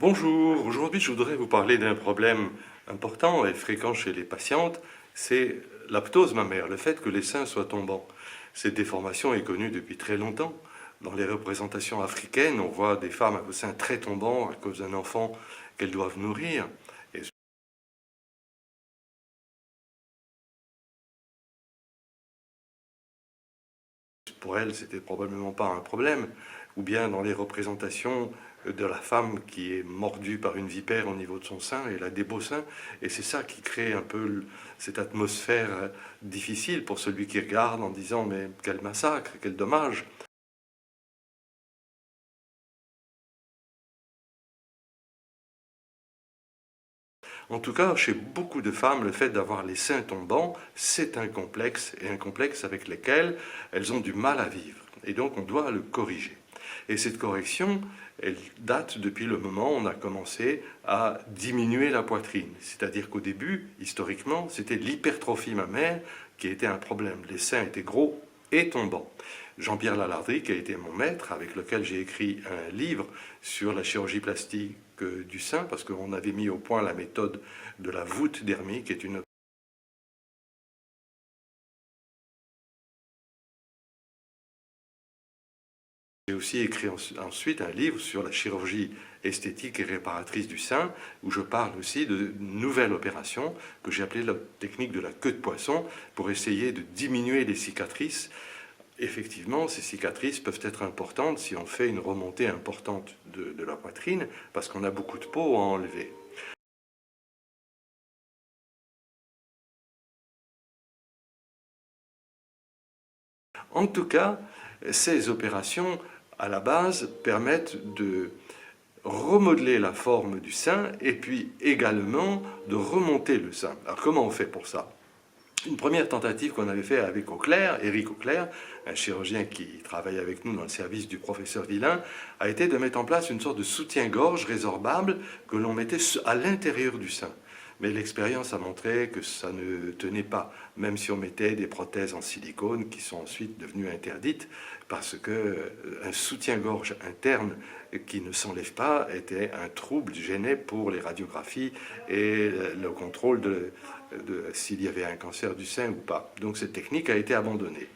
Bonjour, aujourd'hui je voudrais vous parler d'un problème important et fréquent chez les patientes, c'est la ptose mammaire, le fait que les seins soient tombants. Cette déformation est connue depuis très longtemps. Dans les représentations africaines, on voit des femmes aux seins très tombants à cause d'un enfant qu'elles doivent nourrir. Et pour elles, c'était probablement pas un problème. Ou bien dans les représentations de la femme qui est mordue par une vipère au niveau de son sein, et elle a des beaux seins, et c'est ça qui crée un peu cette atmosphère difficile pour celui qui regarde en disant mais quel massacre, quel dommage. En tout cas, chez beaucoup de femmes, le fait d'avoir les seins tombants, c'est un complexe, et un complexe avec lequel elles ont du mal à vivre. Et donc on doit le corriger. Et cette correction, elle date depuis le moment où on a commencé à diminuer la poitrine. C'est-à-dire qu'au début, historiquement, c'était l'hypertrophie mammaire qui était un problème. Les seins étaient gros et tombants. Jean-Pierre Lalardrie, qui a été mon maître, avec lequel j'ai écrit un livre sur la chirurgie plastique du sein, parce qu'on avait mis au point la méthode de la voûte dermique, qui est une. J'ai aussi écrit ensuite un livre sur la chirurgie esthétique et réparatrice du sein, où je parle aussi de nouvelles opérations que j'ai appelées la technique de la queue de poisson, pour essayer de diminuer les cicatrices. Effectivement, ces cicatrices peuvent être importantes si on fait une remontée importante de la poitrine, parce qu'on a beaucoup de peau à enlever. En tout cas, ces opérations, à la base, permettent de remodeler la forme du sein et puis également de remonter le sein. Alors comment on fait pour ça? Une première tentative qu'on avait fait avec Auclair, Éric Auclair, un chirurgien qui travaille avec nous dans le service du professeur Villain, a été de mettre en place une sorte de soutien-gorge résorbable que l'on mettait à l'intérieur du sein. Mais l'expérience a montré que ça ne tenait pas, même si on mettait des prothèses en silicone qui sont ensuite devenues interdites, parce qu'un soutien-gorge interne qui ne s'enlève pas était un trouble, gênait pour les radiographies et le contrôle de s'il y avait un cancer du sein ou pas. Donc cette technique a été abandonnée.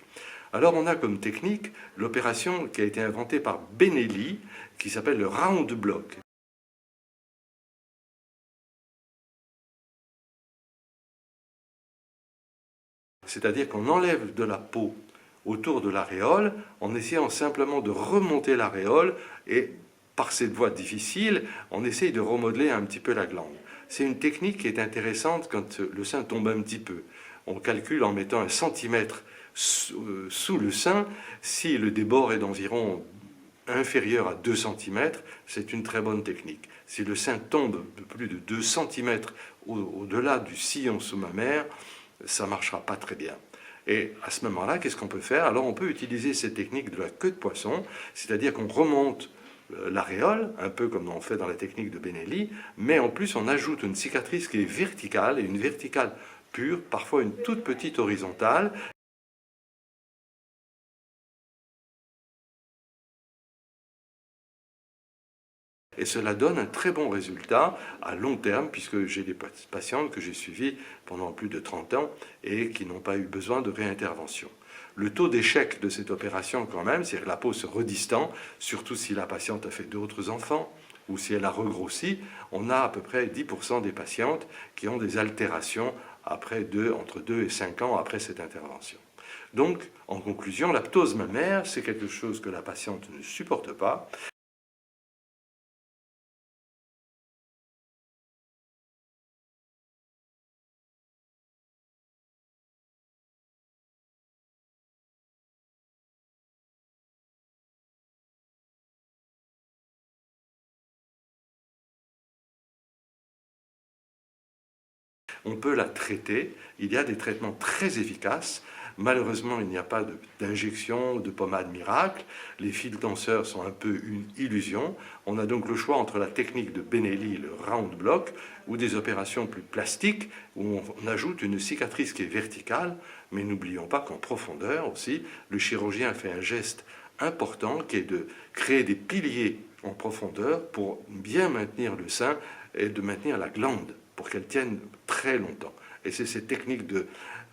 Alors on a comme technique l'opération qui a été inventée par Benelli, qui s'appelle le round block. C'est-à-dire qu'on enlève de la peau autour de l'aréole en essayant simplement de remonter l'aréole et par cette voie difficile, on essaye de remodeler un petit peu la glande. C'est une technique qui est intéressante quand le sein tombe un petit peu. On calcule en mettant 1 centimètre sous le sein, si le débord est d'environ inférieur à 2 centimètres, c'est une très bonne technique. Si le sein tombe de plus de 2 centimètres au-delà du sillon sous-mammaire, ça ne marchera pas très bien. Et à ce moment-là, qu'est-ce qu'on peut faire? Alors on peut utiliser cette technique de la queue de poisson, c'est-à-dire qu'on remonte l'aréole, un peu comme on fait dans la technique de Benelli, mais en plus on ajoute une cicatrice qui est verticale, et une verticale pure, parfois une toute petite horizontale. Et cela donne un très bon résultat à long terme, puisque j'ai des patientes que j'ai suivies pendant plus de 30 ans et qui n'ont pas eu besoin de réintervention. Le taux d'échec de cette opération quand même, c'est que la peau se redistend, surtout si la patiente a fait d'autres enfants ou si elle a regrossi, on a à peu près 10% des patientes qui ont des altérations entre 2 et 5 ans après cette intervention. Donc, en conclusion, la ptose mammaire, c'est quelque chose que la patiente ne supporte pas. On peut la traiter. Il y a des traitements très efficaces. Malheureusement, il n'y a pas d'injection, de pommade miracle. Les fils tenseurs sont un peu une illusion. On a donc le choix entre la technique de Benelli, le round block, ou des opérations plus plastiques, où on ajoute une cicatrice qui est verticale. Mais n'oublions pas qu'en profondeur aussi, le chirurgien fait un geste important qui est de créer des piliers en profondeur pour bien maintenir le sein et de maintenir la glande pour qu'elle tienne très longtemps. Et c'est cette technique de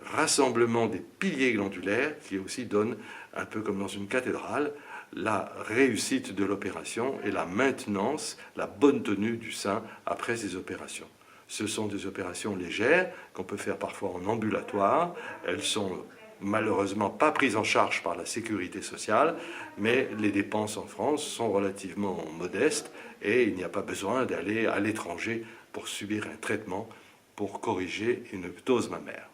rassemblement des piliers glandulaires qui aussi donne, un peu comme dans une cathédrale, la réussite de l'opération et la maintenance, la bonne tenue du sein après ces opérations. Ce sont des opérations légères qu'on peut faire parfois en ambulatoire. Elles sont malheureusement pas prises en charge par la sécurité sociale, mais les dépenses en France sont relativement modestes et il n'y a pas besoin d'aller à l'étranger pour subir un traitement pour corriger une ptose mammaire.